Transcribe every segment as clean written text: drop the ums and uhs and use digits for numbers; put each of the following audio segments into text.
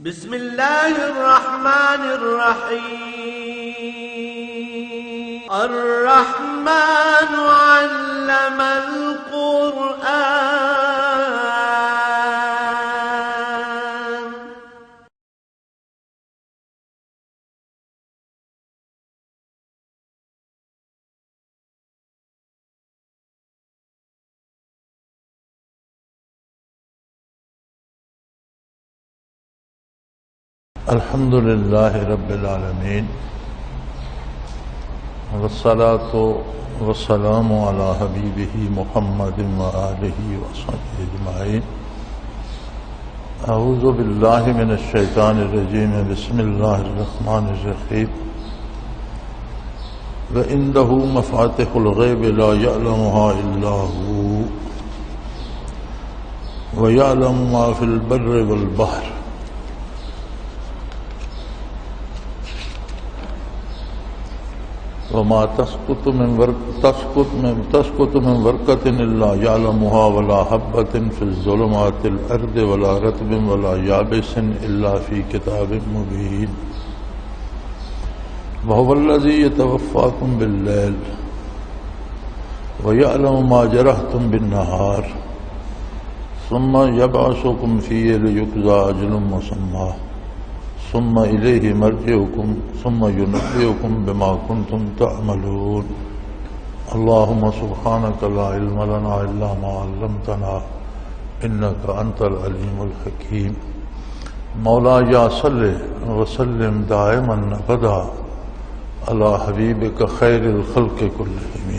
بسم الله الرحمن الرحيم. الرحمن علم القرآن. الحمد لله رب العالمين والصلاة والسلام على حبيبه محمد وآله وصحبه أجمعين. أعوذ بالله من الشيطان الرجيم. بسم الله الرحمن الرحيم. وعنده مفاتح الغيب لا يعلمها إلا هو ويعلم ما في البر والبحر. وما تسقط من ورقة إلا يعلمها ولا حبة في الظلمات الأرض ولا رطب ولا يابس إلا في كتاب مبين. وهو الذي يتوفاكم بالليل ويعلم ما جرحتم بالنهار ثم يبعثكم فيه ليقضى أجل مسمى ثم إليه مرجعكم ثم ينبئكم بما كنتم تعملون. اللهم سبحانك لا علم لنا إلا ما علمتنا إنك أنت العليم الحكيم. مولاي صل وسلم دائما أبدا على حبيبك خير الخلق كلهم.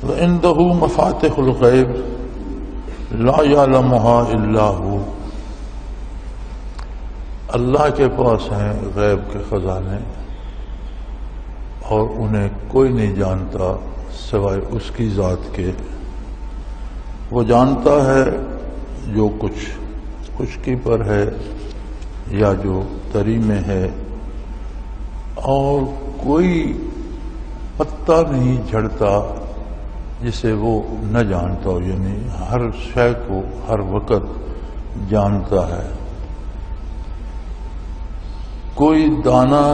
وعنده مفاتح الغیب لا يعلمها الا هو. اللہ کے پاس ہیں غیب کے خزانے اور انہیں کوئی نہیں جانتا سوائے اس کی ذات کے. وہ جانتا ہے جو کچھ خشکی پر ہے یا جو تری میں ہے، اور کوئی پتا نہیں جھڑتا جسے وہ نہ جانتا ہو، یعنی ہر شے کو ہر وقت جانتا ہے. کوئی دانہ،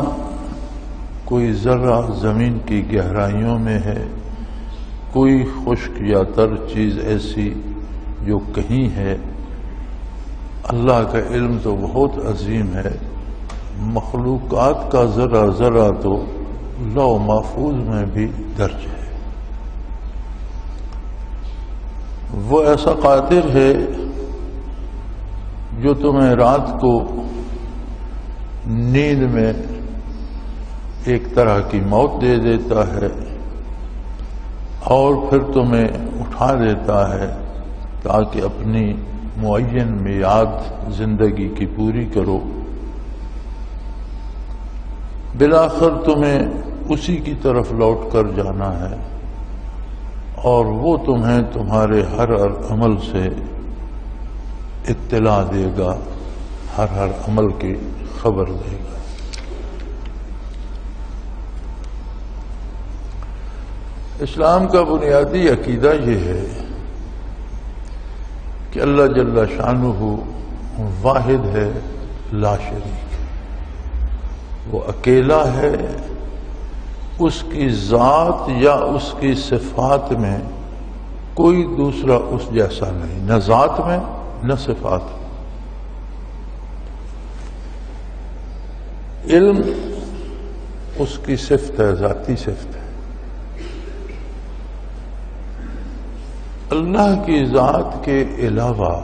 کوئی ذرہ زمین کی گہرائیوں میں ہے، کوئی خشک یا تر چیز ایسی جو کہیں ہے. اللہ کا علم تو بہت عظیم ہے. مخلوقات کا ذرہ ذرہ تو لوح محفوظ میں بھی درج ہے. وہ ایسا قادر ہے جو تمہیں رات کو نیند میں ایک طرح کی موت دے دیتا ہے اور پھر تمہیں اٹھا دیتا ہے تاکہ اپنی معین میعاد زندگی کی پوری کرو. بالآخر تمہیں اسی کی طرف لوٹ کر جانا ہے اور وہ تمہیں تمہارے ہر عمل سے اطلاع دے گا، ہر عمل کی خبر دے گا. اسلام کا بنیادی عقیدہ یہ ہے کہ اللہ جل شانہ واحد ہے، لا شریک. وہ اکیلا ہے. اس کی ذات یا اس کی صفات میں کوئی دوسرا اس جیسا نہیں، نہ ذات میں نہ صفات میں. علم اس کی صفت ہے، ذاتی صفت ہے. اللہ کی ذات کے علاوہ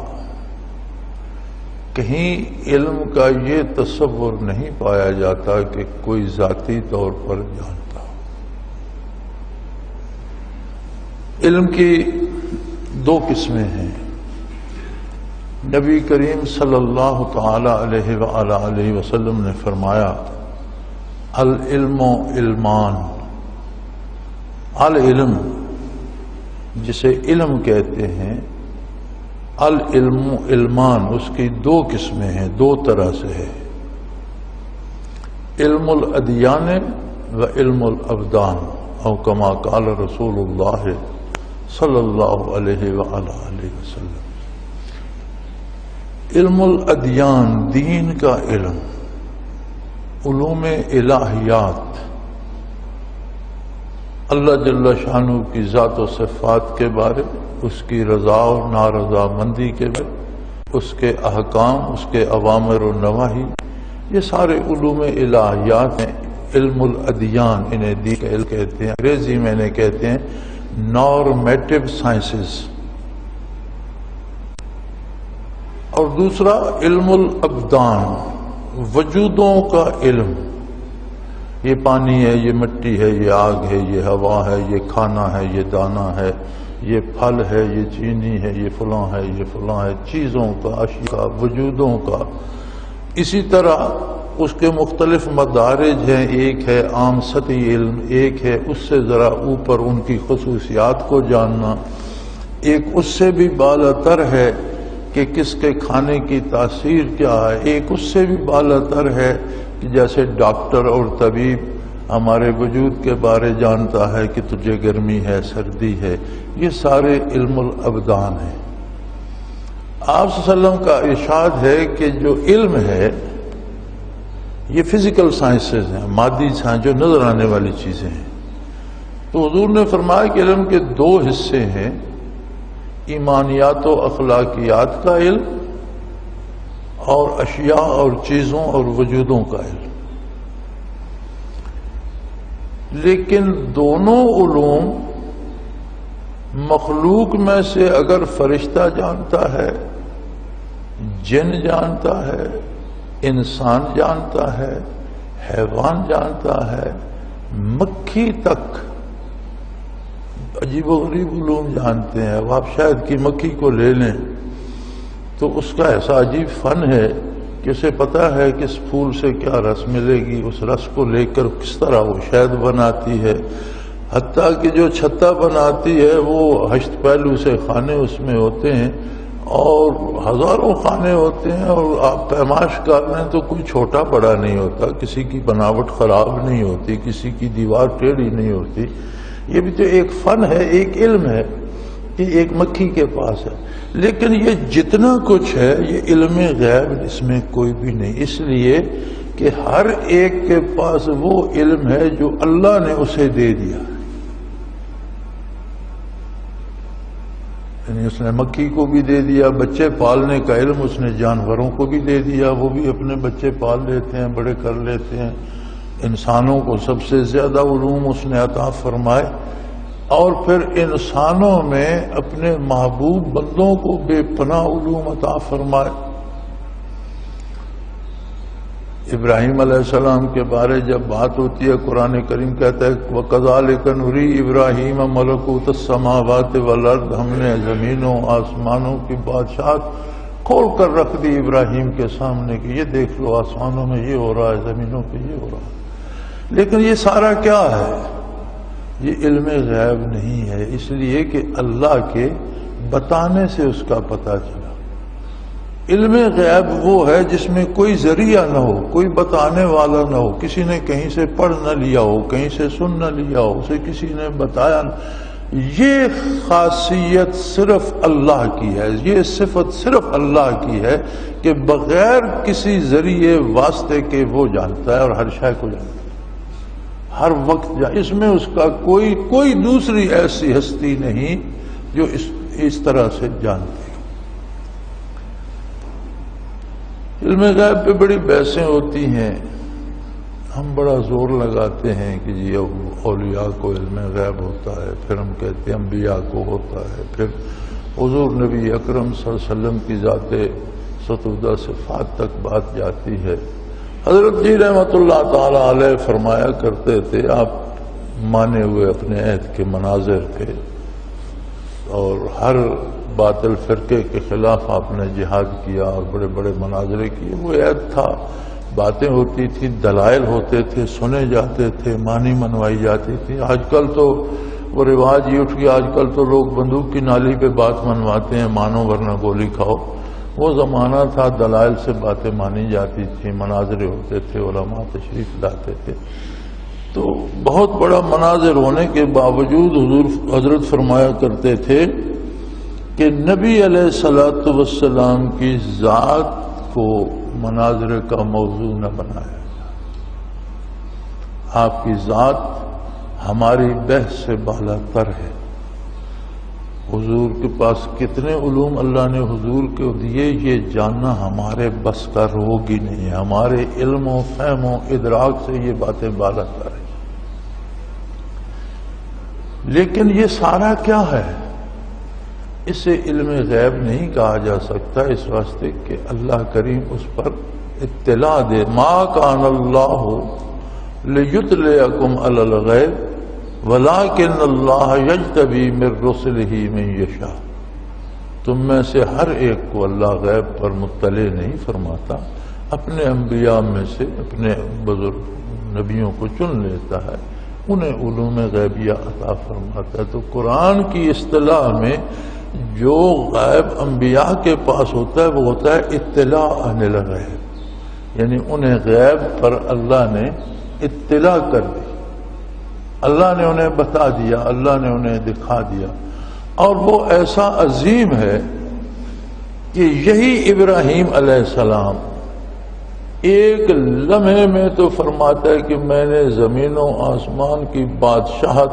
کہیں علم کا یہ تصور نہیں پایا جاتا کہ کوئی ذاتی طور پر جانتا. علم کی دو قسمیں ہیں. نبی کریم صلی اللہ تعالی علیہ وآلہ وسلم نے فرمایا العلم علمان. العلم جسے علم کہتے ہیں، العلم علمان، اس کی دو قسمیں ہیں، دو طرح سے ہے. علم الادیان و علم الابدان. او کما قال رسول اللہ صلی اللہ علیہ وآلہ وسلم۔ علم الادیان، دین کا علم، علوم الہیات، اللہ جل شانہ کی ذات و صفات کے بارے، اس کی رضا و نارضا مندی کے بارے، اس کے احکام، اس کے اوامر و نواہی، یہ سارے علوم الہیات ہیں۔ علم الادیان انہیں دین کا علم کہتے ہیں، انگریزی میں انہیں کہتے ہیں نارمیٹو سائنسز۔ اور دوسرا علم الابدان، وجودوں کا علم، یہ پانی ہے، یہ مٹی ہے، یہ آگ ہے، یہ ہوا ہے، یہ کھانا ہے، یہ دانہ ہے، یہ پھل ہے، یہ چینی ہے، یہ فلاں ہے، یہ فلاں ہے، چیزوں کا، اشیاء، وجودوں کا۔ اسی طرح اس کے مختلف مدارج ہیں، ایک ہے عام سطحی علم، ایک ہے اس سے ذرا اوپر ان کی خصوصیات کو جاننا، ایک اس سے بھی بالاتر ہے کہ کس کے کھانے کی تاثیر کیا ہے، ایک اس سے بھی بالاتر ہے کہ جیسے ڈاکٹر اور طبیب ہمارے وجود کے بارے جانتا ہے کہ تجھے گرمی ہے، سردی ہے۔ یہ سارے علم الابدان ہیں۔ آپ صلی اللہ علیہ وسلم کا ارشاد ہے کہ جو علم ہے یہ فزیکل سائنسز ہیں، مادی سائنس، جو نظر آنے والی چیزیں ہیں۔ تو حضور نے فرمایا کہ علم کے دو حصے ہیں، ایمانیات و اخلاقیات کا علم اور اشیاء اور چیزوں اور وجودوں کا علم۔ لیکن دونوں علوم مخلوق میں سے اگر فرشتہ جانتا ہے، جن جانتا ہے، انسان جانتا ہے، حیوان جانتا ہے، مکھی تک عجیب و غریب علوم جانتے ہیں۔ اب آپ شاید کی مکھی کو لے لیں تو اس کا ایسا عجیب فن ہے کہ اسے پتا ہے کہ اس پھول سے کیا رس ملے گی، اس رس کو لے کر کس طرح وہ شہد بناتی ہے، حتیٰ کہ جو چھتا بناتی ہے وہ 8 پہلو سے خانے اس میں ہوتے ہیں اور ہزاروں خانے ہوتے ہیں، اور آپ پیمائش کر لیں تو کوئی چھوٹا بڑا نہیں ہوتا، کسی کی بناوٹ خراب نہیں ہوتی، کسی کی دیوار ٹیڑھی نہیں ہوتی۔ یہ بھی تو ایک فن ہے، ایک علم ہے، یہ ایک مکھی کے پاس ہے۔ لیکن یہ جتنا کچھ ہے یہ علم غیب، اس میں کوئی بھی نہیں، اس لیے کہ ہر ایک کے پاس وہ علم ہے جو اللہ نے اسے دے دیا۔ یعنی اس نے مکھی کو بھی دے دیا، بچے پالنے کا علم اس نے جانوروں کو بھی دے دیا، وہ بھی اپنے بچے پال لیتے ہیں، بڑے کر لیتے ہیں۔ انسانوں کو سب سے زیادہ علوم اس نے عطا فرمائے، اور پھر انسانوں میں اپنے محبوب بندوں کو بے پناہ علوم عطا فرمائے۔ ابراہیم علیہ السلام کے بارے جب بات ہوتی ہے، قرآن کریم کہتا ہے وَكَذَلِكَ نُرِي إِبْرَاهِيمَ مَلَكُوتَ السَّمَاوَاتِ وَالْأَرْضِ، ہم نے زمینوں آسمانوں کی بادشاہت کھول کر رکھ دی ابراہیم کے سامنے کہ یہ دیکھ لو، آسمانوں میں یہ ہو رہا ہے، زمینوں پہ یہ ہو رہا ہے۔ لیکن یہ سارا کیا ہے؟ یہ علم غیب نہیں ہے، اس لیے کہ اللہ کے بتانے سے اس کا پتہ چلا۔ علم غیب وہ ہے جس میں کوئی ذریعہ نہ ہو، کوئی بتانے والا نہ ہو، کسی نے کہیں سے پڑھ نہ لیا ہو، کہیں سے سن نہ لیا ہو، اسے کسی نے بتایا نہ۔ یہ خاصیت صرف اللہ کی ہے، یہ صفت صرف اللہ کی ہے کہ بغیر کسی ذریعے واسطے کے وہ جانتا ہے اور ہر شے کو جانتا ہے، ہر وقت اس میں اس کا کوئی دوسری ایسی ہستی نہیں جو اس طرح سے جانتی۔ علم غیب پہ بڑی بحثیں ہوتی ہیں، ہم بڑا زور لگاتے ہیں کہ جی اولیاء کو علم غیب ہوتا ہے، پھر ہم کہتے ہیں انبیاء کو ہوتا ہے، پھر حضور نبی اکرم صلی اللہ علیہ وسلم کی ذات ستودہ صفات تک بات جاتی ہے۔ حضرت جی رحمت اللہ تعالی علیہ فرمایا کرتے تھے، آپ مانے ہوئے اپنے عہد کے مناظر کے اور ہر باطل فرقے کے خلاف آپ نے جہاد کیا اور بڑے بڑے مناظرے کیے، وہ عہد تھا، باتیں ہوتی تھی، دلائل ہوتے تھے، سنے جاتے تھے، معنی منوائی جاتی تھی۔ آج کل تو وہ رواج ہی اٹھ گیا، آج کل تو لوگ بندوق کی نالی پہ بات منواتے ہیں، مانو ورنہ گولی کھاؤ۔ وہ زمانہ تھا دلائل سے باتیں مانی جاتی تھی، مناظرے ہوتے تھے، علماء تشریف لاتے تھے۔ تو بہت بڑا مناظر ہونے کے باوجود حضور حضرت فرمایا کرتے تھے کہ نبی علیہ الصلوۃ والسلام کی ذات کو مناظر کا موضوع نہ بنایا. آپ کی ذات ہماری بحث سے بالا تر ہے. حضور کے پاس کتنے علوم اللہ نے حضور کو دیے یہ جاننا ہمارے بس کا روگ ہی نہیں ہے. ہمارے علم و فہم و ادراک سے یہ باتیں بالا تر ہیں. لیکن یہ سارا کیا ہے؟ اسے علم غیب نہیں کہا جا سکتا اس واسطے کہ اللہ کریم اس پر اطلاع دے. ما کان اللہ لیطلعکم علی الغیب ولکن اللہ یجتبی من رسلہ من یشاء. تم میں سے ہر ایک کو اللہ غیب پر مطلع نہیں فرماتا، اپنے انبیاء میں سے اپنے بزرگ نبیوں کو چن لیتا ہے، انہیں علوم غیبیہ عطا فرماتا ہے. تو قرآن کی اصطلاح میں جو غیب انبیاء کے پاس ہوتا ہے وہ ہوتا ہے اطلاع عن الغیب، یعنی انہیں غیب پر اللہ نے اطلاع کر دی، اللہ نے انہیں بتا دیا، اللہ نے انہیں دکھا دیا. اور وہ ایسا عظیم ہے کہ یہی ابراہیم علیہ السلام ایک لمحے میں تو فرماتا ہے کہ میں نے زمین و آسمان کی بادشاہت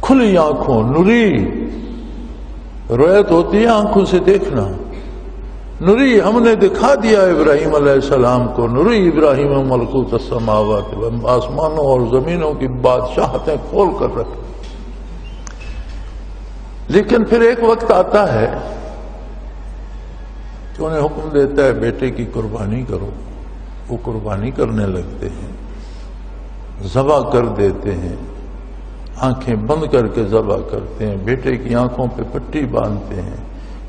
کھلی آنکھوں، نوری رویت ہوتی ہے آنکھوں سے دیکھنا، نوری ہم نے دکھا دیا ابراہیم علیہ السلام کو. نوری ابراہیم ملکوت السماوات، آسمانوں اور زمینوں کی بادشاہتیں کھول کر رکھی. لیکن پھر ایک وقت آتا ہے کہ انہیں حکم دیتا ہے بیٹے کی قربانی کرو. وہ قربانی کرنے لگتے ہیں، ذبح کر دیتے ہیں، آنکھیں بند کر کے ذبح کرتے ہیں، بیٹے کی آنکھوں پہ پٹی باندھتے ہیں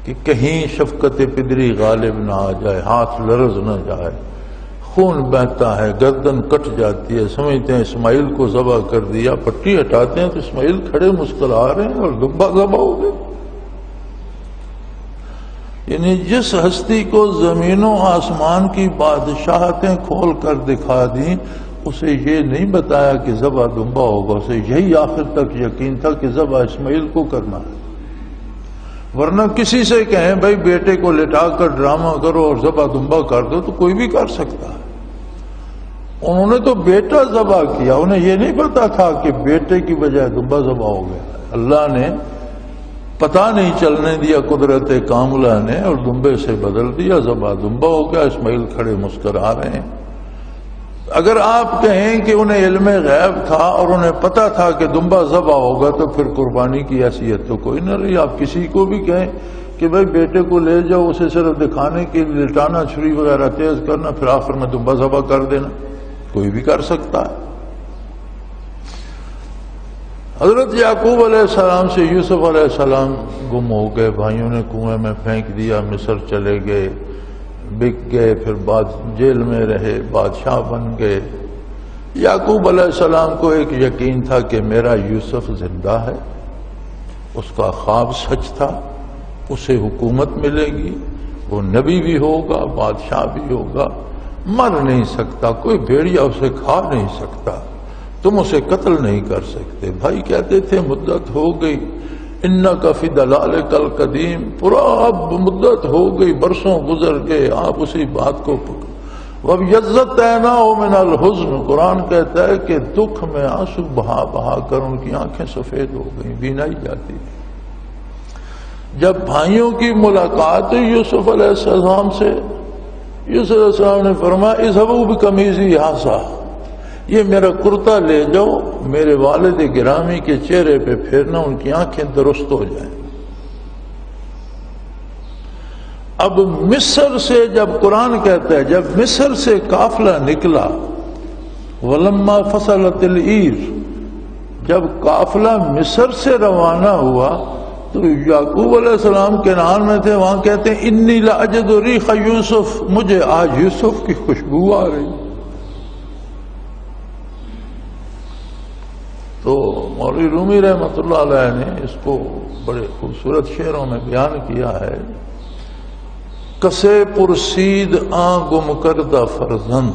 کہ کہیں شفقت پدری غالب نہ آ جائے، ہاتھ لرز نہ جائے. خون بہتا ہے، گردن کٹ جاتی ہے، سمجھتے ہیں اسماعیل کو ذبح کر دیا. پٹی ہٹاتے ہیں تو اسماعیل کھڑے مسکرا رہے ہیں اور دبا ذبح ہو گئے. یعنی جس ہستی کو زمین و آسمان کی بادشاہتیں کھول کر دکھا دیں اسے یہ نہیں بتایا کہ ذبح دمبا ہوگا، اسے یہی آخر تک یقین تھا کہ ذبح اسماعیل کو کرنا ہے. ورنہ کسی سے کہیں بھائی بیٹے کو لٹا کر ڈرامہ کرو اور ذبح دمبا کر دو تو کوئی بھی کر سکتا ہے. انہوں نے تو بیٹا ذبح کیا، انہیں یہ نہیں پتا تھا کہ بیٹے کی بجائے دمبا ذبح ہو گیا. اللہ نے پتہ نہیں چلنے دیا قدرت کاملہ نے اور دمبے سے بدل دیا، ذبح دمبا ہو گیا. اسماعیل کھڑے مسکرا رہے ہیں. اگر آپ کہیں کہ انہیں علم غیب تھا اور انہیں پتا تھا کہ دمبا ذبح ہوگا تو پھر قربانی کی حیثیت تو کوئی نہ رہی. آپ کسی کو بھی کہیں کہ بھائی بیٹے کو لے جاؤ، اسے صرف دکھانے کے لیے لٹانا، چھری وغیرہ تیز کرنا، پھر آخر میں دمبا ذبح کر دینا، کوئی بھی کر سکتا ہے. حضرت یعقوب علیہ السلام سے یوسف علیہ السلام گم ہو گئے، بھائیوں نے کنویں میں پھینک دیا، مصر چلے گئے، بک گئے، پھر بعد جیل میں رہے، بادشاہ بن گئے. یعقوب علیہ السلام کو ایک یقین تھا کہ میرا یوسف زندہ ہے، اس کا خواب سچ تھا، اسے حکومت ملے گی، وہ نبی بھی ہوگا، بادشاہ بھی ہوگا، مر نہیں سکتا، کوئی بھیڑیا اسے کھا نہیں سکتا، تم اسے قتل نہیں کر سکتے. بھائی کہتے تھے مدت ہو گئی، انک فی دلالک القدیم، پورا اب مدت ہو گئی، برسوں گزر گئے، آپ اسی بات کو وَبْيَضَّتْ عَيْنَاهُ مِنَ الْحُزْنِ. قرآن کہتا ہے کہ دکھ میں آنسو بہا بہا کر ان کی آنکھیں سفید ہو گئیں، بینائی جاتی تھی. جب بھائیوں کی ملاقات ہوئی یوسف علیہ السلام سے، یوسف علیہ السلام نے فرمایا اذهبوا بقمیصی ھذا، یہ میرا کرتا لے جاؤ، میرے والد گرامی کے چہرے پہ پھیرنا، ان کی آنکھیں درست ہو جائیں. اب مصر سے جب قرآن کہتا ہے جب مصر سے قافلہ نکلا، ولما فصلت العیر، جب قافلہ مصر سے روانہ ہوا تو یعقوب علیہ السلام کنعان میں تھے، وہاں کہتے ہیں انی لاجد ریح یوسف، مجھے آج یوسف کی خوشبو آ رہی. تو مولوی رومی رحمۃ اللہ علیہ نے اس کو بڑے خوبصورت شعروں میں بیان کیا ہے. کسے پرسید آن گم کردہ فرزند،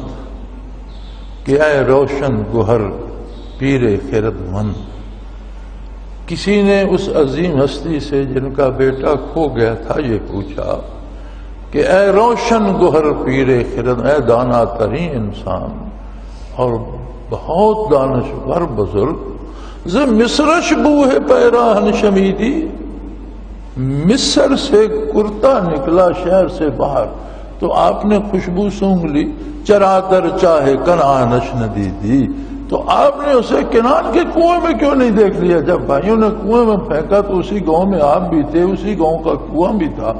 کہ اے روشن گوہر پیر خرد مند، کسی نے اس عظیم ہستی سے جن کا بیٹا کھو گیا تھا یہ پوچھا کہ اے روشن گوہر پیر خرد، اے دانا ترین انسان اور بہت دانشور بزرگ، ز مصرش بوہ پیراہن شمیدی، مصر سے کرتا نکلا شہر سے باہر تو آپ نے خوشبو سونگھ لی، چرادر چاہے کنعانش ندیدی، تو آپ نے اسے کنعان کے کنویں میں کیوں نہیں دیکھ لیا؟ جب بھائیوں نے کنویں میں پھینکا تو اسی گاؤں میں آپ بھی تھے، اسی گاؤں کا کنواں بھی تھا،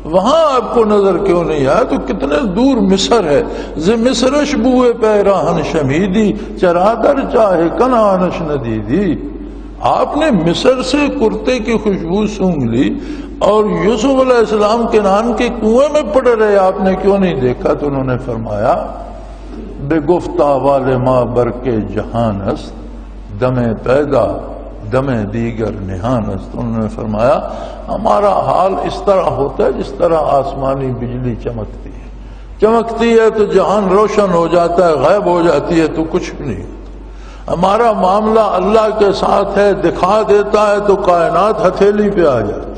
وہاں آپ کو نظر کیوں نہیں آیا؟ تو کتنے دور مصر ہے۔ ز مصرش بوئے پیراہن شمیدی، چرادر چاہے کنعانش ندیدی، آپ نے مصر سے کرتے کی خوشبو سونگھ لی اور یوسف علیہ السلام کنعان کے کنویں میں پڑے رہے، آپ نے کیوں نہیں دیکھا؟ تو انہوں نے فرمایا بے گفتہ والے ماں برکے جہان است، دم پیدا دم دیگر نہان است۔ انہوں نے فرمایا ہمارا حال اس طرح ہوتا ہے جس طرح آسمانی بجلی چمکتی ہے، چمکتی ہے تو جہان روشن ہو جاتا ہے، غائب ہو جاتی ہے تو کچھ بھی نہیں۔ ہمارا معاملہ اللہ کے ساتھ ہے، دکھا دیتا ہے تو کائنات ہتھیلی پہ آ جاتی،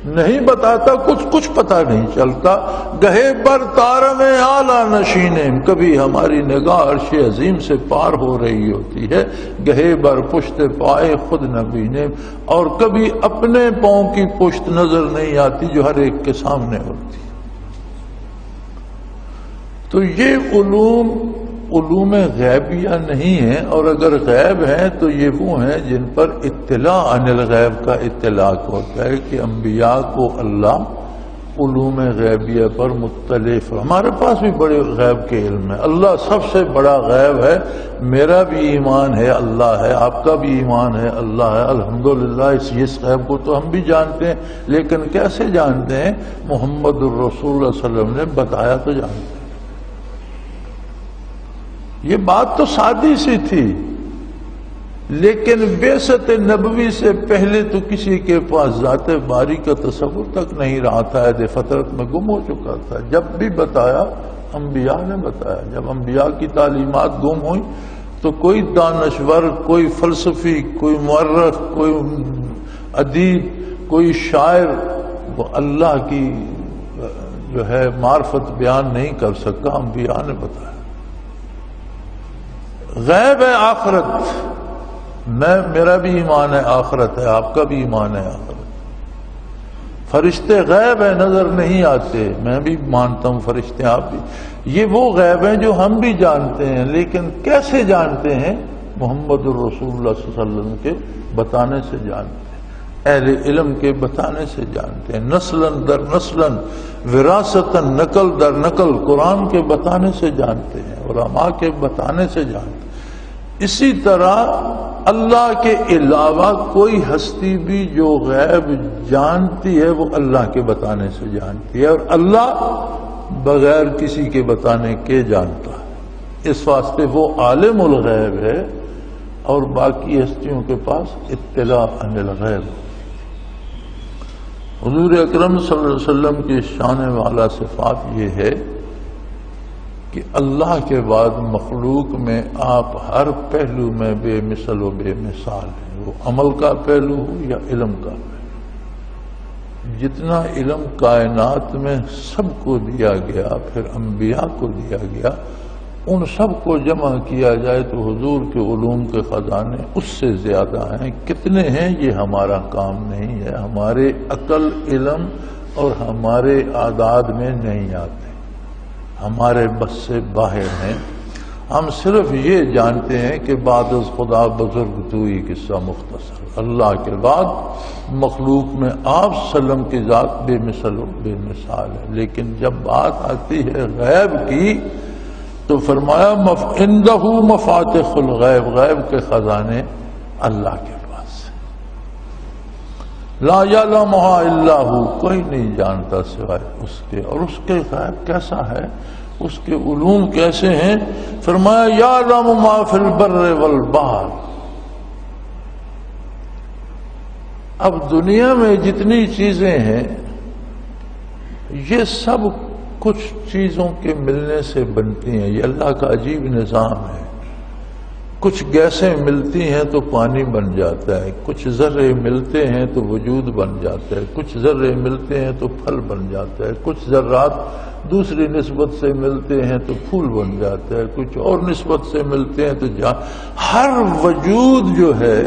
نہیں بتاتا کچھ پتہ نہیں چلتا۔ گہے پر تارم اعلیٰ نشینیم، کبھی ہماری نگاہ عرش عظیم سے پار ہو رہی ہوتی ہے، گہے بر پشت پائے خود نبینیم، اور کبھی اپنے پاؤں کی پشت نظر نہیں آتی جو ہر ایک کے سامنے ہوتی۔ تو یہ علوم غیبیہ نہیں ہیں، اور اگر غیب ہیں تو یہ وہ ہیں جن پر اطلاع عن الغیب کا اطلاق ہوتا ہے کہ انبیاء کو اللہ علوم غیبیہ پر مطلع۔ ہمارے پاس بھی بڑے غیب کے علم ہے، اللہ سب سے بڑا غیب ہے، میرا بھی ایمان ہے اللہ ہے، آپ کا بھی ایمان ہے اللہ ہے، الحمدللہ۔ اس غیب کو تو ہم بھی جانتے ہیں، لیکن کیسے جانتے ہیں؟ محمد الرسول صلی اللہ علیہ وسلم نے بتایا تو جانتے ہیں۔ یہ بات تو سادی سی تھی، لیکن بعثت نبوی سے پہلے تو کسی کے پاس ذات باری کا تصور تک نہیں رہا تھا، عہد فطرت میں گم ہو چکا تھا۔ جب بھی بتایا انبیاء نے بتایا، جب انبیاء کی تعلیمات گم ہوئی تو کوئی دانشور، کوئی فلسفی، کوئی مورخ، کوئی ادیب، کوئی شاعر وہ اللہ کی جو ہے معرفت بیان نہیں کر سکا، انبیاء نے بتایا۔ غیب ہے آخرت، میرا بھی ایمان ہے آخرت ہے، آپ کا بھی ایمان ہے آخرت۔ فرشتے غیب ہے، نظر نہیں آتے، میں بھی مانتا ہوں فرشتے، آپ بھی۔ یہ وہ غیب ہیں جو ہم بھی جانتے ہیں، لیکن کیسے جانتے ہیں؟ محمد الرسول اللہ صلی اللہ علیہ وسلم کے بتانے سے جانتے ہیں، اہل علم کے بتانے سے جانتے ہیں، نسلاً در نسلاً، وراثتاً، نقل در نقل، قرآن کے بتانے سے جانتے ہیں، علماء کے بتانے سے جانتے ہیں۔ اسی طرح اللہ کے علاوہ کوئی ہستی بھی جو غیب جانتی ہے وہ اللہ کے بتانے سے جانتی ہے، اور اللہ بغیر کسی کے بتانے کے جانتا ہے۔ اس واسطے وہ عالم الغیب ہے اور باقی ہستیوں کے پاس اطلاع عن الغیب۔ حضور اکرم صلی اللہ علیہ وسلم کی شان والا صفات یہ ہے کہ اللہ کے بعد مخلوق میں آپ ہر پہلو میں بے مثل و بے مثال ہیں، وہ عمل کا پہلو ہو یا علم کا پہلو۔ جتنا علم کائنات میں سب کو دیا گیا، پھر انبیاء کو دیا گیا، ان سب کو جمع کیا جائے تو حضور کے علوم کے خزانے اس سے زیادہ ہیں۔ کتنے ہیں یہ ہمارا کام نہیں ہے، ہمارے عقل، علم اور ہمارے اعداد میں نہیں آتے، ہمارے بس سے باہر ہیں۔ ہم صرف یہ جانتے ہیں کہ بعد از خدا بزرگ توئی قصہ مختصر، اللہ کے بعد مخلوق میں آپ وسلم کی ذات بے مثل و بے مثال ہے۔ لیکن جب بات آتی ہے غیب کی تو فرمایا عندہ مفاتح الغیب، غیب کے خزانے اللہ کے پاس ہیں، لا یعلمھا الا ھو، کوئی نہیں جانتا سوائے اس کے۔ اور اس کے غیب کیسا ہے، اس کے علوم کیسے ہیں؟ فرمایا یعلم ما فی البر والبحر۔ اب دنیا میں جتنی چیزیں ہیں یہ سب کچھ چیزوں کے ملنے سے بنتی ہیں، یہ اللہ کا عجیب نظام ہے کچھ گیسیں ملتی ہیں تو پانی بن جاتا ہے، کچھ ذرے ملتے ہیں تو وجود بن جاتا ہے، کچھ ذرے ملتے ہیں تو پھل بن جاتا ہے، کچھ ذرات دوسری نسبت سے ملتے ہیں تو پھول بن جاتا ہے، کچھ اور نسبت سے ملتے ہیں تو ہر وجود جو ہے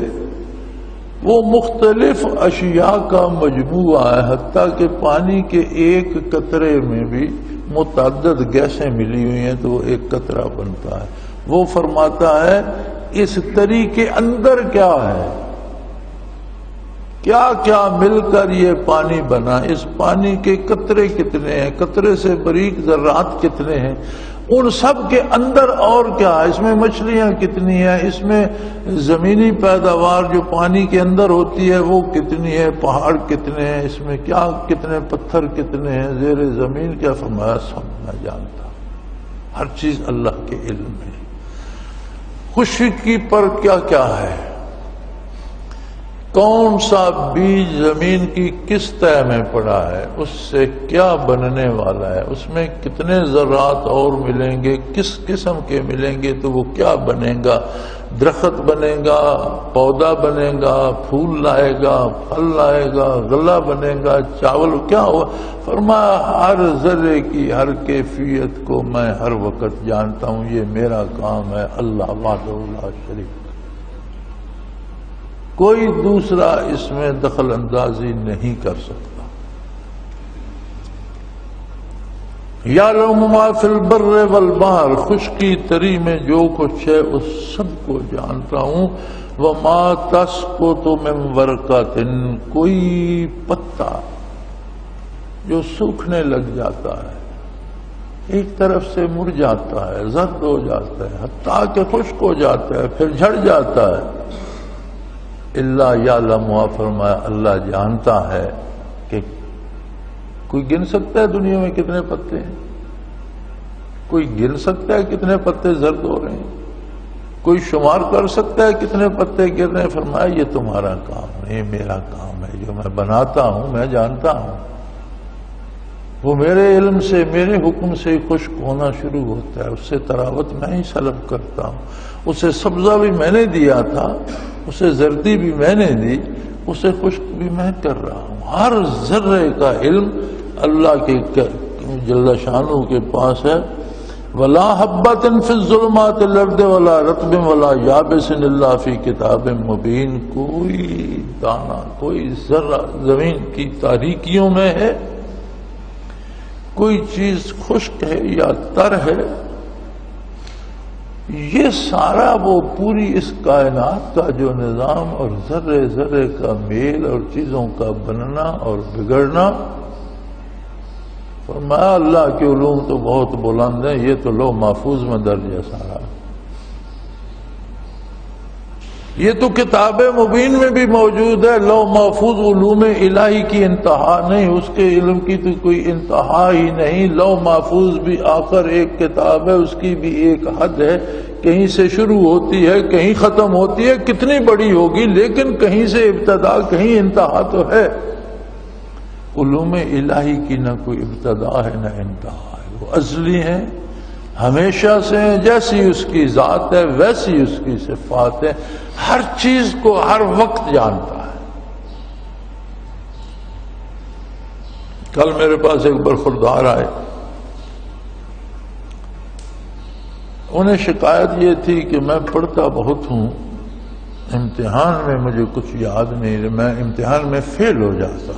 وہ مختلف اشیاء کا مجموعہ ہے، حتیٰ کہ پانی کے ایک قطرے میں بھی متعدد گیسیں ملی ہوئی ہیں تو وہ ایک قطرہ بنتا ہے۔ وہ فرماتا ہے اس تری کے اندر کیا ہے، کیا کیا مل کر یہ پانی بنا، اس پانی کے قطرے کتنے ہیں، قطرے سے باریک ذرات کتنے ہیں، ان سب کے اندر اور کیا ہے، اس میں مچھلیاں کتنی ہیں، اس میں زمینی پیداوار جو پانی کے اندر ہوتی ہے وہ کتنی ہے، پہاڑ کتنے ہیں، اس میں کیا کتنے پتھر کتنے ہیں، زیر زمین کیا، فرمایا سب میں جانتا ہوں، ہر چیز اللہ کے علم میں۔ خشکی پر کیا کیا ہے، کون سا بیج زمین کی کس تہ میں پڑا ہے، اس سے کیا بننے والا ہے، اس میں کتنے ذرات اور ملیں گے، کس قسم کے ملیں گے تو وہ کیا بنے گا، درخت بنے گا، پودا بنے گا، پھول لائے گا، پھل لائے گا، غلہ بنے گا، چاول کیا ہوا، فرمایا ہر ذرے کی ہر کیفیت کو میں ہر وقت جانتا ہوں، یہ میرا کام ہے، اللہ وحدہ لا شریک، کوئی دوسرا اس میں دخل اندازی نہیں کر سکتا۔ یعلم ما فی البر والبحر، خشکی تری میں جو کچھ ہے اس سب کو جانتا ہوں۔ وما تسقط من ورقۃ، کوئی پتا جو سوکھنے لگ جاتا ہے، ایک طرف سے مڑ جاتا ہے، زرد ہو جاتا ہے، حتیٰ کہ خشک ہو جاتا ہے، پھر جھڑ جاتا ہے، اللہ یعلم، فرمایا اللہ جانتا ہے کہ کوئی گن سکتا ہے دنیا میں کتنے پتے ہیں، کوئی گن سکتا ہے کتنے پتے زرد ہو رہے ہیں، کوئی شمار کر سکتا ہے کتنے پتے گر رہے ہیں، فرمایا یہ تمہارا کام ہے، یہ میرا کام ہے، جو میں بناتا ہوں میں جانتا ہوں، وہ میرے علم سے میرے حکم سے خشک ہونا شروع ہوتا ہے، اس سے تراوت میں ہی سلب کرتا ہوں، اسے سبزہ بھی میں نے دیا تھا، اسے زردی بھی میں نے دی، اسے خشک بھی میں کر رہا ہوں، ہر ذرے کا علم اللہ کے جل شانہ کے پاس ہے۔ ولا حبۃ فی الظلمات الارض ولا رطب ولا یابس الا فی کتاب مبین، کوئی دانہ کوئی ذرہ زمین کی تاریکیوں میں ہے، کوئی چیز خشک ہے یا تر ہے، یہ سارا وہ پوری اس کائنات کا جو نظام اور ذرے ذرے کا میل اور چیزوں کا بننا اور بگڑنا، فرمایا اللہ کے علوم تو بہت بلند ہیں، یہ تو لوح محفوظ میں درج ہے سارا، یہ تو کتاب مبین میں بھی موجود ہے، لوح محفوظ علوم الہی کی انتہا نہیں، اس کے علم کی تو کوئی انتہا ہی نہیں، لوح محفوظ بھی آخر ایک کتاب ہے، اس کی بھی ایک حد ہے، کہیں سے شروع ہوتی ہے کہیں ختم ہوتی ہے، کتنی بڑی ہوگی لیکن کہیں سے ابتدا کہیں انتہا تو ہے، علوم الہی کی نہ کوئی ابتدا ہے نہ انتہا ہے، وہ ازلی ہیں، ہمیشہ سے ہیں، جیسی اس کی ذات ہے ویسی اس کی صفات ہے، ہر چیز کو ہر وقت جانتا ہے۔ کل میرے پاس ایک برخوردار آئے، انہیں شکایت یہ تھی کہ میں پڑھتا بہت ہوں، امتحان میں مجھے کچھ یاد نہیں، میں امتحان میں فیل ہو جاتا،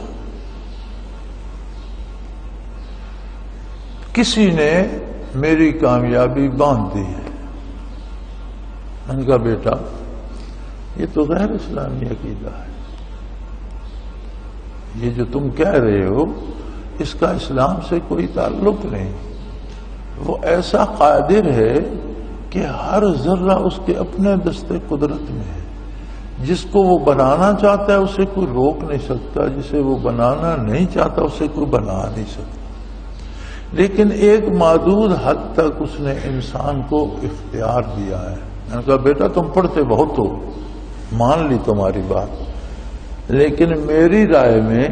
کسی نے میری کامیابی باندھ دی ہے۔ میں نے کہا بیٹا یہ تو غیر اسلامی عقیدہ ہے، یہ جو تم کہہ رہے ہو اس کا اسلام سے کوئی تعلق نہیں، وہ ایسا قادر ہے کہ ہر ذرہ اس کے اپنے دستے قدرت میں ہے، جس کو وہ بنانا چاہتا ہے اسے کوئی روک نہیں سکتا، جسے وہ بنانا نہیں چاہتا اسے کوئی بنا نہیں سکتا، لیکن ایک محدود حد تک اس نے انسان کو اختیار دیا ہے۔ میں نے کہا بیٹا تم پڑھتے بہت ہو، مان لی تمہاری بات، لیکن میری رائے میں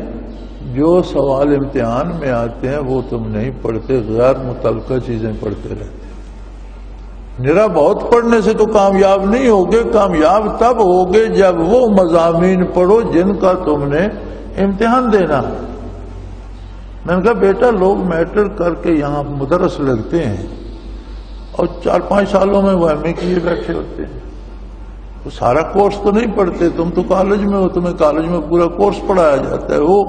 جو سوال امتحان میں آتے ہیں وہ تم نہیں پڑھتے، غیر متعلقہ چیزیں پڑھتے رہتے، نرا بہت پڑھنے سے تو کامیاب نہیں ہوگے، کامیاب تب ہوگے جب وہ مضامین پڑھو جن کا تم نے امتحان دینا۔ میں نے کہا بیٹا لوگ میٹرک کر کے یہاں مدرس لگتے ہیں اور 4-5 سالوں میں وہ ایم اے کیے بیٹھے ہوتے ہیں، وہ سارا کورس تو نہیں پڑھتے، تم تو کالج میں ہو، تمہیں کالج میں پورا کورس پڑھایا جاتا ہے، وہ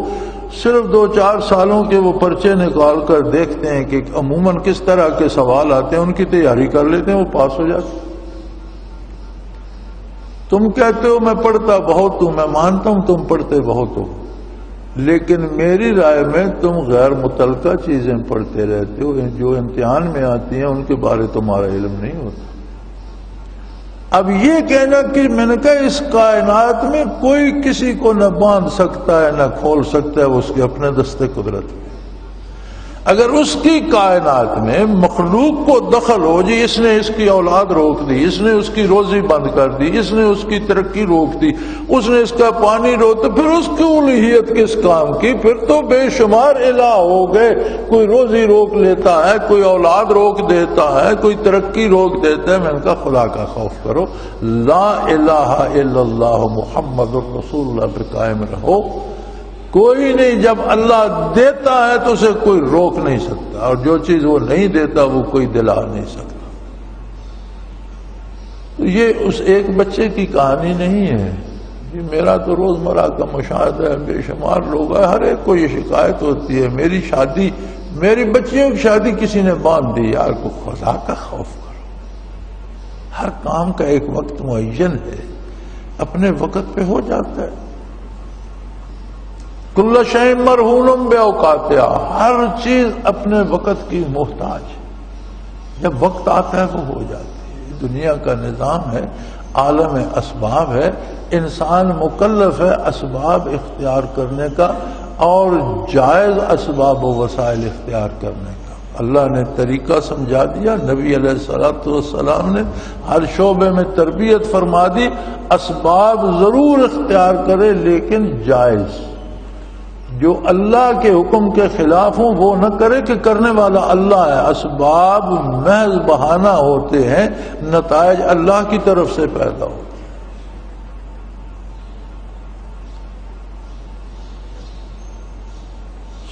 صرف 2-4 سالوں کے وہ پرچے نکال کر دیکھتے ہیں کہ عموماً کس طرح کے سوال آتے ہیں، ان کی تیاری کر لیتے ہیں، وہ پاس ہو جاتے ہیں۔ تم کہتے ہو میں پڑھتا بہت ہوں، میں مانتا ہوں تم پڑھتے بہت ہو، لیکن میری رائے میں تم غیر متعلقہ چیزیں پڑھتے رہتے ہو، جو امتحان میں آتی ہیں ان کے بارے تمہارا علم نہیں ہوتا۔ اب یہ کہنا کہ میں نے کہا اس کائنات میں کوئی کسی کو نہ باندھ سکتا ہے نہ کھول سکتا ہے، وہ اس کے اپنے دستے قدرت میں۔ اگر اس کی کائنات میں مخلوق کو دخل ہو، جی اس نے اس کی اولاد روک دی، اس نے اس کی روزی بند کر دی، اس نے اس کی ترقی روک دی، اس نے اس کا پانی روک، تو پھر اس کی الوہیت کس کام کی؟ پھر تو بے شمار الہ ہو گئے، کوئی روزی روک لیتا ہے، کوئی اولاد روک دیتا ہے، کوئی ترقی روک دیتا ہے۔ میں نے کہا خدا کا خوف کرو، لا الہ الا اللہ محمد الرسول اللہ پہ قائم رہو۔ کوئی نہیں، جب اللہ دیتا ہے تو اسے کوئی روک نہیں سکتا، اور جو چیز وہ نہیں دیتا وہ کوئی دلا نہیں سکتا۔ تو یہ اس ایک بچے کی کہانی نہیں ہے، یہ میرا تو روزمرہ کا مشاہدہ ہے، بے شمار لوگ ہیں، ہر ایک کو یہ شکایت ہوتی ہے، میری شادی، میری بچیوں کی شادی کسی نے باندھ دی۔ یار کو خدا کا خوف کرو، ہر کام کا ایک وقت معین ہے، اپنے وقت پہ ہو جاتا ہے۔ کل شیء مرہون باوقاتہا، ہر چیز اپنے وقت کی محتاج ہے، جب وقت آتا ہے وہ ہو جاتی ہے۔ دنیا کا نظام ہے، عالم اسباب ہے، انسان مکلف ہے اسباب اختیار کرنے کا اور جائز اسباب و وسائل اختیار کرنے کا۔ اللہ نے طریقہ سمجھا دیا، نبی علیہ الصلوۃ والسلام نے ہر شعبے میں تربیت فرما دی، اسباب ضرور اختیار کرے لیکن جائز، جو اللہ کے حکم کے خلاف ہوں وہ نہ کرے کہ کرنے والا اللہ ہے۔ اسباب محض بہانہ ہوتے ہیں، نتائج اللہ کی طرف سے پیدا ہوتے ہیں۔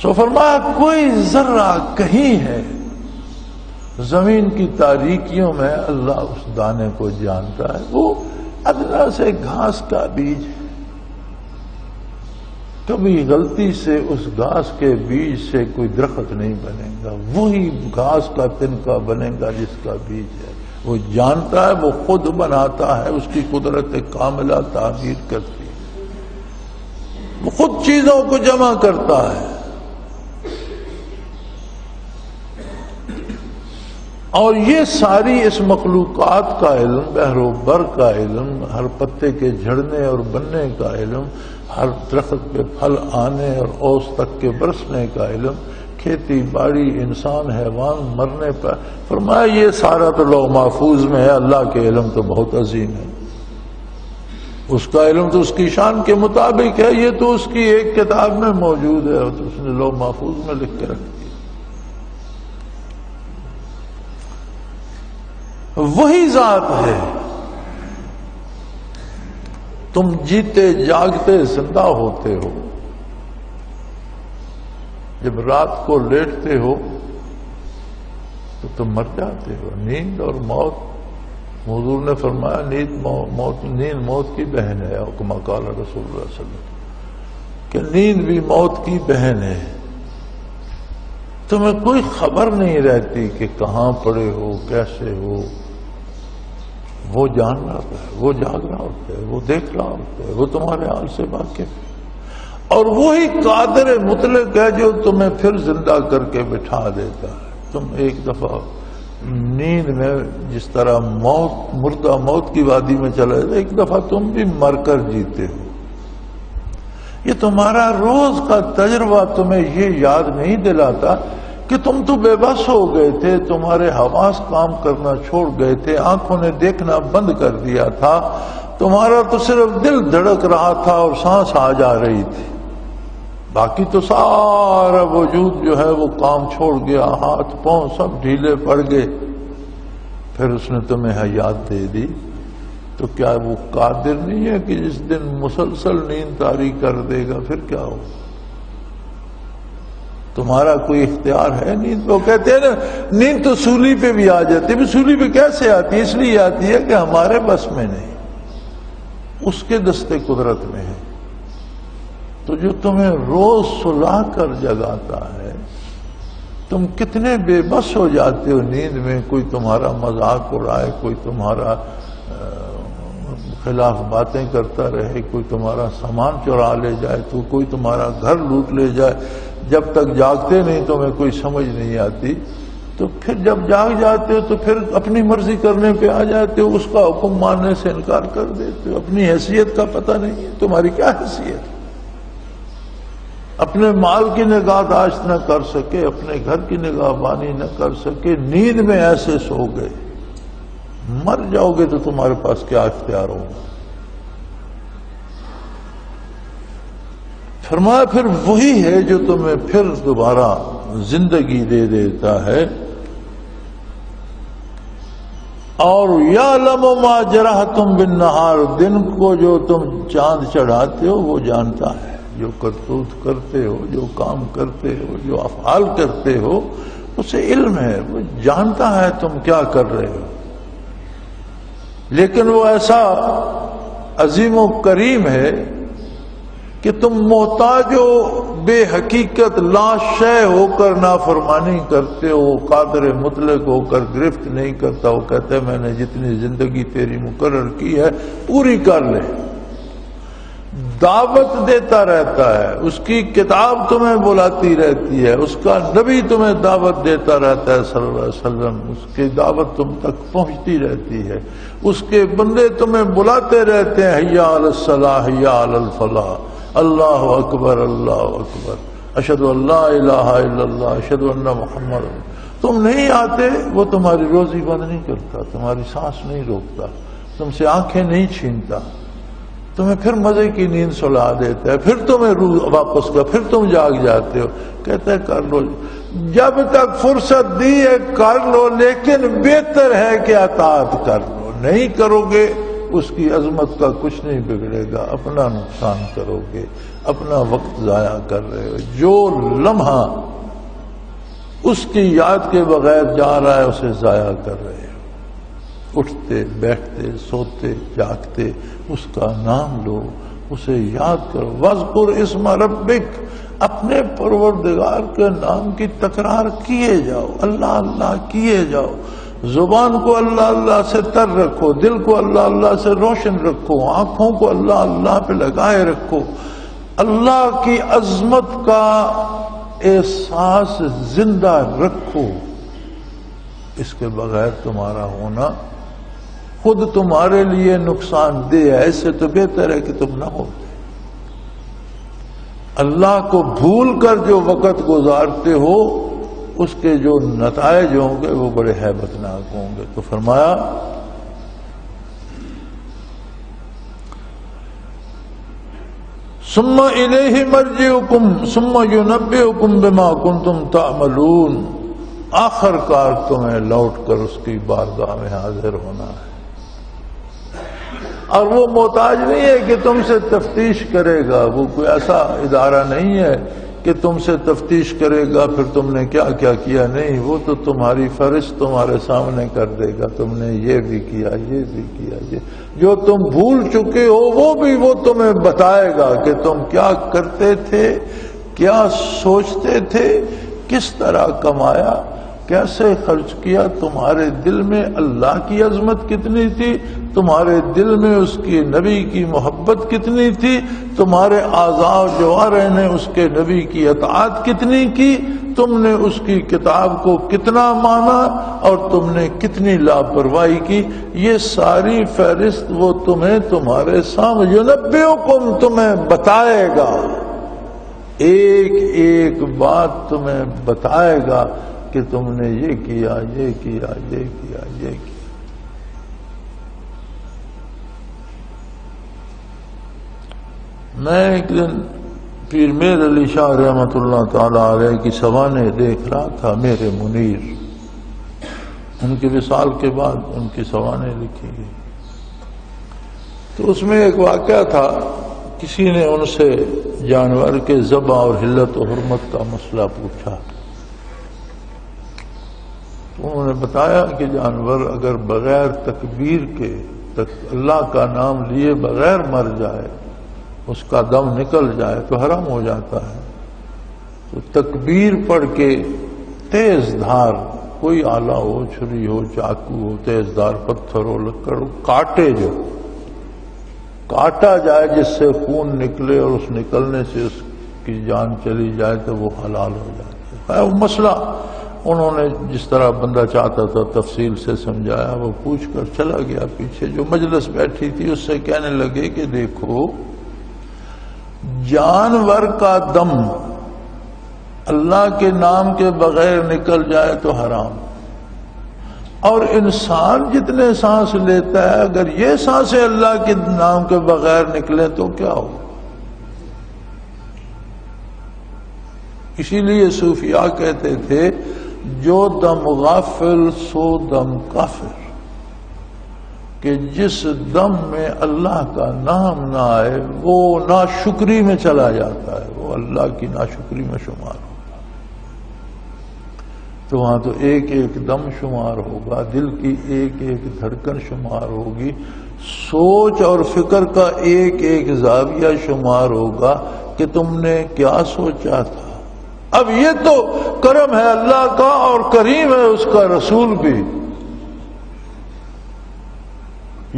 سو فرمایا کوئی ذرہ کہیں ہے زمین کی تاریکیوں میں اللہ اس دانے کو جانتا ہے، وہ ادنا سے گھاس کا بیج ہے، کبھی غلطی سے اس گھاس کے بیج سے کوئی درخت نہیں بنے گا، وہی گھاس کا تنکا بنے گا جس کا بیج ہے۔ وہ جانتا ہے، وہ خود بناتا ہے، اس کی قدرت کاملہ تعبیر کرتی ہے، وہ خود چیزوں کو جمع کرتا ہے۔ اور یہ ساری اس مخلوقات کا علم، بحر و بر کا علم، ہر پتے کے جھڑنے اور بننے کا علم، ہر درخت پہ پھل آنے اور اوس تک کے برسنے کا علم، کھیتی باڑی، انسان حیوان مرنے پر، فرمایا یہ سارا تو لوح محفوظ میں ہے۔ اللہ کے علم تو بہت عظیم ہے، اس کا علم تو اس کی شان کے مطابق ہے، یہ تو اس کی ایک کتاب میں موجود ہے اور اس نے لوح محفوظ میں لکھ کے رکھ دیا۔ وہی ذات ہے، تم جیتے جاگتے زندہ ہوتے ہو، جب رات کو لیٹتے ہو تو تم مر جاتے ہو۔ نیند اور موت، حضور نے فرمایا نیند موت کی بہن ہے، اور کما قال رسول اللہ صلی اللہ علیہ وسلم کہ نیند بھی موت کی بہن ہے۔ تمہیں کوئی خبر نہیں رہتی کہ کہاں پڑے ہو، کیسے ہو، وہ جان رہا ہوتا ہے، وہ جاگ رہا ہوتا ہے، وہ دیکھ رہا ہوتا ہے، وہ تمہارے حال سے واقف ہے، اور وہی قادر مطلق ہے جو تمہیں پھر زندہ کر کے بٹھا دیتا ہے۔ تم ایک دفعہ نیند میں جس طرح مردہ موت کی وادی میں چلے جائے، ایک دفعہ تم بھی مر کر جیتے ہو۔ یہ تمہارا روز کا تجربہ تمہیں یہ یاد نہیں دلاتا کہ تم تو بے بس ہو گئے تھے، تمہارے حواس کام کرنا چھوڑ گئے تھے، آنکھوں نے دیکھنا بند کر دیا تھا، تمہارا تو صرف دل دھڑک رہا تھا اور سانس آ جا رہی تھی، باقی تو سارا وجود جو ہے وہ کام چھوڑ گیا، ہاتھ پاؤں سب ڈھیلے پڑ گئے۔ پھر اس نے تمہیں حیات دے دی، تو کیا وہ قادر نہیں ہے کہ جس دن مسلسل نیند طاری کر دے گا پھر کیا ہو؟ تمہارا کوئی اختیار ہے نیند؟ وہ کہتے ہیں نا نیند تو سولی پہ بھی آ جاتی ہے، سولی پہ کیسے آتی ہے؟ اس لیے آتی ہے کہ ہمارے بس میں نہیں، اس کے دستے قدرت میں ہے۔ تو جو تمہیں روز سلا کر جگاتا ہے، تم کتنے بے بس ہو جاتے ہو نیند میں، کوئی تمہارا مذاق اڑائے، کوئی تمہارا خلاف باتیں کرتا رہے، کوئی تمہارا سامان چرا لے جائے، تو کوئی تمہارا گھر لوٹ لے جائے، جب تک جاگتے نہیں تمہیں کوئی سمجھ نہیں آتی، تو پھر جب جاگ جاتے ہو تو پھر اپنی مرضی کرنے پہ آ جاتے ہو، اس کا حکم ماننے سے انکار کر دیتے ہو۔ اپنی حیثیت کا پتہ نہیں ہے تمہاری کیا حیثیت، اپنے مال کی نگہداشت نہ کر سکے، اپنے گھر کی نگہبانی نہ کر سکے، نیند میں ایسے سو گئے، مر جاؤ گے تو تمہارے پاس کیا اختیار ہوگا؟ فرمایا پھر وہی ہے جو تمہیں پھر دوبارہ زندگی دے دیتا ہے، اور یعلم ما جرحتم بالنہار، دن کو جو تم چاند چڑھاتے ہو وہ جانتا ہے، جو کرتوت کرتے ہو، جو کام کرتے ہو، جو افعال کرتے ہو، اسے علم ہے، وہ جانتا ہے تم کیا کر رہے ہو۔ لیکن وہ ایسا عظیم و کریم ہے کہ تم محتاج ہو، بے حقیقت لا شے ہو کر نافرمانی کرتے ہو، قادر مطلق ہو کر گرفت نہیں کرتا۔ وہ کہتا ہے میں نے جتنی زندگی تیری مقرر کی ہے پوری کر لے، دعوت دیتا رہتا ہے، اس کی کتاب تمہیں بلاتی رہتی ہے، اس کا نبی تمہیں دعوت دیتا رہتا ہے صلی اللہ علیہ وسلم، اس کی دعوت تم تک پہنچتی رہتی ہے، اس کے بندے تمہیں بلاتے رہتے ہیں، حی علی الصلاح حی علی الفلاح، اللہ اکبر اللہ اکبر، اشہد ان لا الہ الا اللہ اشہد ان محمد۔ تم نہیں آتے، وہ تمہاری روزی بند نہیں کرتا، تمہاری سانس نہیں روکتا، تم سے آنکھیں نہیں چھینتا، تمہیں پھر مزے کی نیند سلا دیتا ہے، پھر تمہیں روح واپس کا، پھر تم جاگ جاتے ہو، کہتا ہے کر لو، جب تک فرصت دی ہے کر لو، لیکن بہتر ہے کہ اطاعت کر لو، نہیں کرو گے اس کی عظمت کا کچھ نہیں بگڑے گا، اپنا نقصان کرو گے، اپنا وقت ضائع کر رہے ہو۔ جو لمحہ اس کی یاد کے بغیر جا رہا ہے اسے ضائع کر رہے ہو۔ اٹھتے بیٹھتے سوتے جاگتے اس کا نام لو، اسے یاد کرو، وَاذْكُرْ اسْمَ رَبِّكَ، اپنے پروردگار کے نام کی تکرار کیے جاؤ، اللہ اللہ کیے جاؤ، زبان کو اللہ اللہ سے تر رکھو، دل کو اللہ اللہ سے روشن رکھو، آنکھوں کو اللہ اللہ پہ لگائے رکھو، اللہ کی عظمت کا احساس زندہ رکھو۔ اس کے بغیر تمہارا ہونا خود تمہارے لیے نقصان دہ ہے، ایسے تو بہتر ہے کہ تم نہ ہوتے۔ اللہ کو بھول کر جو وقت گزارتے ہو اس کے جو نتائج ہوں گے وہ بڑے ہیبت ناک ہوں گے۔ تو فرمایا ثم الیہ مرجعکم ثم ینبئکم بما کنتم تعملون، آخر کار تمہیں لوٹ کر اس کی بارگاہ میں حاضر ہونا ہے، اور وہ محتاج نہیں ہے کہ تم سے تفتیش کرے گا، وہ کوئی ایسا ادارہ نہیں ہے کہ تم سے تفتیش کرے گا پھر تم نے کیا کیا کیا، نہیں، وہ تو تمہاری فہرست تمہارے سامنے کر دے گا، تم نے یہ بھی کیا یہ بھی کیا، یہ جو تم بھول چکے ہو وہ بھی وہ تمہیں بتائے گا کہ تم کیا کرتے تھے، کیا سوچتے تھے، کس طرح کمایا، کیسے خرچ کیا، تمہارے دل میں اللہ کی عظمت کتنی تھی، تمہارے دل میں اس کی نبی کی محبت کتنی تھی، تمہارے اعضاء و جوارح نے اس کے نبی کی اطاعت کتنی کی، تم نے اس کی کتاب کو کتنا مانا اور تم نے کتنی لاپرواہی کی، یہ ساری فہرست وہ تمہیں تمہارے سامنے ینبئکم تمہیں بتائے گا، ایک ایک بات تمہیں بتائے گا کہ تم نے یہ کیا یہ کیا یہ کیا یہ کیا۔ میں ایک دن پیر میر علی شاہ رحمۃ اللہ تعالی علیہ کی سوانح دیکھ رہا تھا، میرے منیر، ان کے وصال کے بعد ان کی سوانح لکھی گئی۔ تو اس میں ایک واقعہ تھا، کسی نے ان سے جانور کے ذبح اور حلت و حرمت کا مسئلہ پوچھا، تو انہوں نے بتایا کہ جانور اگر بغیر تکبیر کے اللہ کا نام لیے بغیر مر جائے، اس کا دم نکل جائے تو حرام ہو جاتا ہے۔ تو تکبیر پڑھ کے تیز دھار کوئی آلہ ہو، چھری ہو، چاقو ہو، تیز دھار پتھر ہو، لکڑ ہو، کاٹے جو کاٹا جائے جس سے خون نکلے اور اس نکلنے سے اس کی جان چلی جائے تو وہ حلال ہو جاتا ہے۔ وہ مسئلہ انہوں نے جس طرح بندہ چاہتا تھا تفصیل سے سمجھایا، وہ پوچھ کر چلا گیا پیچھے جو مجلس بیٹھی تھی اس سے کہنے لگے کہ دیکھو، جانور کا دم اللہ کے نام کے بغیر نکل جائے تو حرام، اور انسان جتنے سانس لیتا ہے اگر یہ سانسیں اللہ کے نام کے بغیر نکلے تو کیا ہو۔ اسی لیے صوفیاء کہتے تھے جو دم غافل سو دم کافر، کہ جس دم میں اللہ کا نام نہ آئے وہ ناشکری میں چلا جاتا ہے، وہ اللہ کی ناشکری میں شمار ہوگا۔ تو وہاں تو ایک ایک دم شمار ہوگا، دل کی ایک ایک دھڑکن شمار ہوگی، سوچ اور فکر کا ایک ایک زاویہ شمار ہوگا کہ تم نے کیا سوچا تھا۔ اب یہ تو کرم ہے اللہ کا اور کریم ہے اس کا رسول بھی۔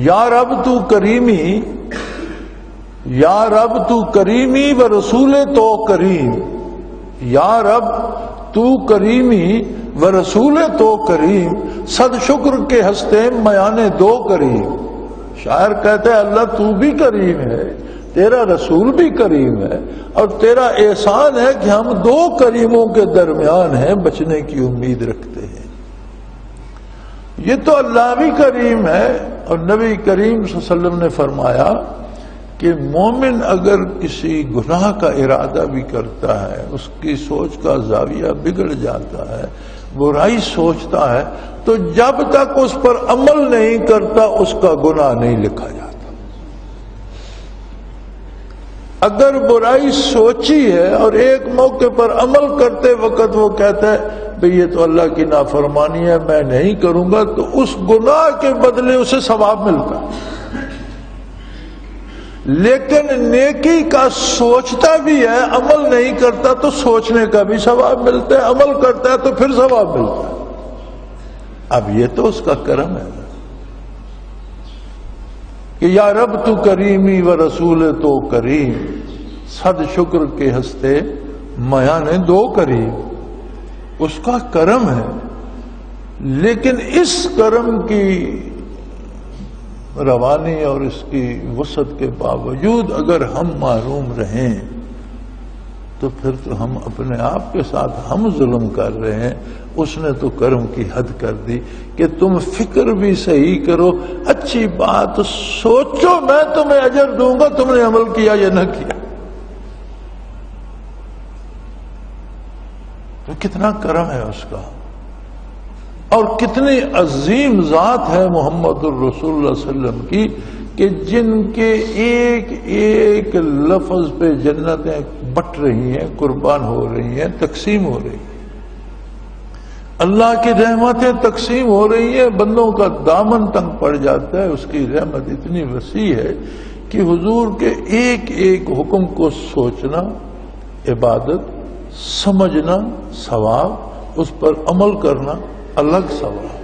یا رب تو کریمی، یا رب تو کریمی و رسول تو کریم، یا رب تو کریمی و رسول تو کریم، صد شکر کے ہستے میانے دو کریم۔ شاعر کہتے ہیں اللہ تو بھی کریم ہے، تیرا رسول بھی کریم ہے، اور تیرا احسان ہے کہ ہم دو کریموں کے درمیان ہیں، بچنے کی امید رکھتے ہیں۔ یہ تو اللہ بھی کریم ہے، اور نبی کریم صلی اللہ علیہ وسلم نے فرمایا کہ مومن اگر کسی گناہ کا ارادہ بھی کرتا ہے، اس کی سوچ کا زاویہ بگڑ جاتا ہے، برائی سوچتا ہے، تو جب تک اس پر عمل نہیں کرتا اس کا گناہ نہیں لکھا جاتا۔ اگر برائی سوچی ہے اور ایک موقع پر عمل کرتے وقت وہ کہتا ہے بھئی یہ تو اللہ کی نافرمانی ہے میں نہیں کروں گا، تو اس گناہ کے بدلے اسے ثواب ملتا ہے۔ لیکن نیکی کا سوچتا بھی ہے، عمل نہیں کرتا تو سوچنے کا بھی ثواب ملتا ہے، عمل کرتا ہے تو پھر ثواب ملتا ہے۔ اب یہ تو اس کا کرم ہے کہ یا رب تو کریمی و رسول تو کریم، صد شکر کے ہستے میاں دو کریم، اس کا کرم ہے۔ لیکن اس کرم کی روانی اور اس کی وسعت کے باوجود اگر ہم محروم رہیں تو پھر تو ہم اپنے آپ کے ساتھ ہم ظلم کر رہے ہیں۔ اس نے تو کرم کی حد کر دی کہ تم فکر بھی صحیح کرو، اچھی بات سوچو، میں تمہیں اجر دوں گا، تم نے عمل کیا یا نہ کیا۔ تو کتنا کرم ہے اس کا، اور کتنی عظیم ذات ہے محمد الرسول اللہ صلی اللہ علیہ وسلم کی کہ جن کے ایک ایک لفظ پہ جنتیں بٹ رہی ہیں، قربان ہو رہی ہیں، تقسیم ہو رہی ہیں، اللہ کی رحمتیں تقسیم ہو رہی ہیں، بندوں کا دامن تنگ پڑ جاتا ہے۔ اس کی رحمت اتنی وسیع ہے کہ حضور کے ایک ایک حکم کو سوچنا عبادت، سمجھنا ثواب، اس پر عمل کرنا الگ ثواب۔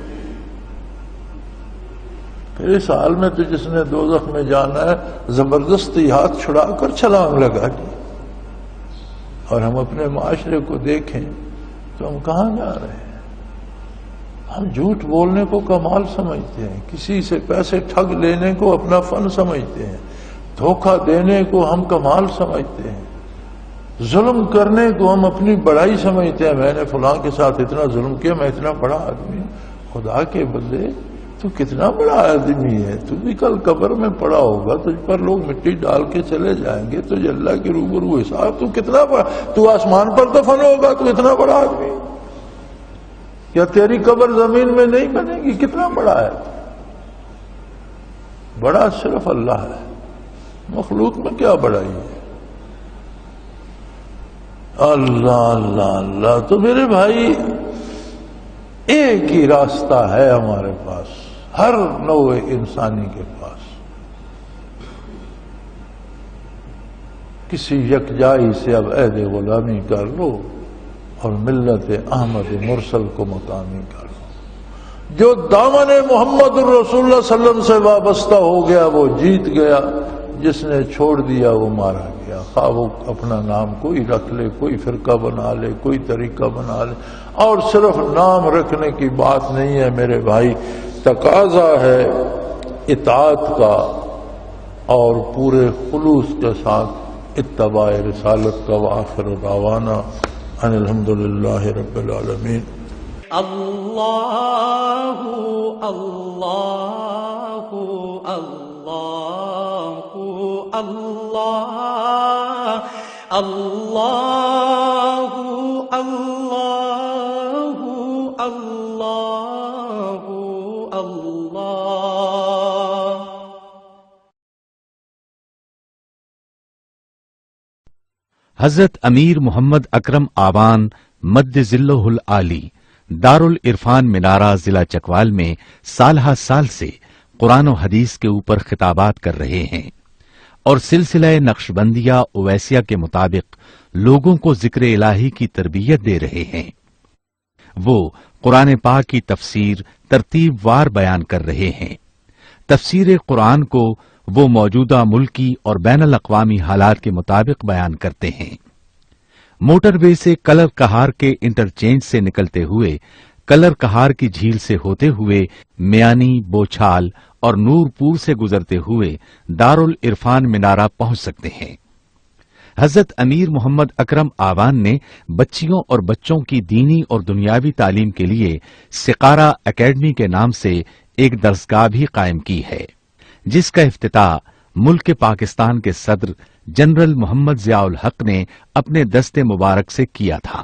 پھر اس حال میں تو جس نے دوزخ میں جانا ہے زبردستی ہاتھ چھڑا کر چھلانگ لگا دی۔ اور ہم اپنے معاشرے کو دیکھیں تو ہم کہاں جا رہے ہیں؟ ہم جھوٹ بولنے کو کمال سمجھتے ہیں، کسی سے پیسے ٹھگ لینے کو اپنا فن سمجھتے ہیں، دھوکہ دینے کو ہم کمال سمجھتے ہیں، ظلم کرنے کو ہم اپنی بڑائی سمجھتے ہیں۔ میں نے فلاں کے ساتھ اتنا ظلم کیا، میں اتنا بڑا آدمی ہوں۔ خدا کے بندے تو کتنا بڑا آدمی ہے، تو بھی کل قبر میں پڑا ہوگا، تجھ پر لوگ مٹی ڈال کے چلے جائیں گے، تجھے اللہ کے روبرو حساب، تو کتنا بڑا، تو آسمان پر دفن ہوگا، تو اتنا بڑا آدمی۔ کیا تیری قبر زمین میں نہیں بنے گی؟ کتنا بڑا ہے؟ بڑا صرف اللہ ہے، مخلوق میں کیا بڑائی ہے؟ اللہ اللہ اللہ۔ تو میرے بھائی ایک ہی راستہ ہے ہمارے پاس، ہر نوع انسانی کے پاس، کسی یکجائی سے اب عہد غلامی کر لو اور ملت احمد مرسل کو مقامی کر لو۔ جو دامن محمد الرسول اللہ صلی اللہ علیہ وسلم سے وابستہ ہو گیا وہ جیت گیا، جس نے چھوڑ دیا وہ مارا گیا۔ خواہ وہ اپنا نام کوئی رکھ لے، کوئی فرقہ بنا لے، کوئی طریقہ بنا لے، اور صرف نام رکھنے کی بات نہیں ہے میرے بھائی، تقاضا ہے اطاعت کا اور پورے خلوص کے ساتھ اتباع رسالت کا۔ وآخر دعوانا ان الحمدللہ رب العالمین۔ اللہ اللہ اللہ اللہ اللہ اللہ اللہ اللہ۔ حضرت امیر محمد اکرم آوان مد ذلہ العالی دارالعرفان منارہ ضلع چکوال میں سال ہر سال سے قرآن و حدیث کے اوپر خطابات کر رہے ہیں اور سلسلہ نقشبندیہ اویسیہ کے مطابق لوگوں کو ذکر الہی کی تربیت دے رہے ہیں۔ وہ قرآن پاک کی تفسیر ترتیب وار بیان کر رہے ہیں۔ تفسیر قرآن کو وہ موجودہ ملکی اور بین الاقوامی حالات کے مطابق بیان کرتے ہیں۔ موٹر وے سے کلر کہار کے انٹرچینج سے نکلتے ہوئے کلر کہار کی جھیل سے ہوتے ہوئے میانی، بوچھال اور نورپور سے گزرتے ہوئے دارالعرفان منارہ پہنچ سکتے ہیں۔ حضرت امیر محمد اکرم آوان نے بچیوں اور بچوں کی دینی اور دنیاوی تعلیم کے لیے سقارہ اکیڈمی کے نام سے ایک درسگاہ بھی قائم کی ہے، جس کا افتتاح ملک پاکستان کے صدر جنرل محمد ضیاء الحق نے اپنے دست مبارک سے کیا تھا۔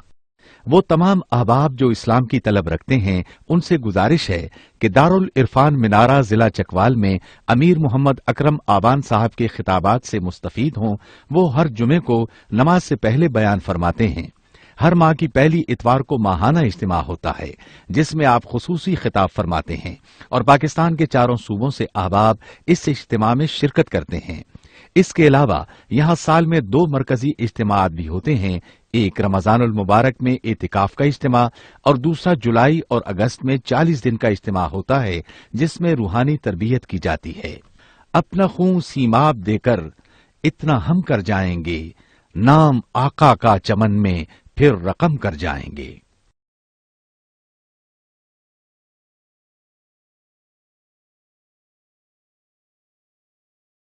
وہ تمام احباب جو اسلام کی طلب رکھتے ہیں ان سے گزارش ہے کہ دارالعرفان منارہ ضلع چکوال میں امیر محمد اکرم آوان صاحب کے خطابات سے مستفید ہوں۔ وہ ہر جمعے کو نماز سے پہلے بیان فرماتے ہیں۔ ہر ماہ کی پہلی اتوار کو ماہانہ اجتماع ہوتا ہے جس میں آپ خصوصی خطاب فرماتے ہیں اور پاکستان کے چاروں صوبوں سے احباب اس اجتماع میں شرکت کرتے ہیں۔ اس کے علاوہ یہاں سال میں 2 مرکزی اجتماعات بھی ہوتے ہیں، ایک رمضان المبارک میں اعتکاف کا اجتماع اور دوسرا جولائی اور اگست میں 40 دن کا اجتماع ہوتا ہے جس میں روحانی تربیت کی جاتی ہے۔ اپنا خون سیماب دے کر اتنا ہم کر جائیں گے، نام آقا کا چمن میں پھر رقم کر جائیں گے۔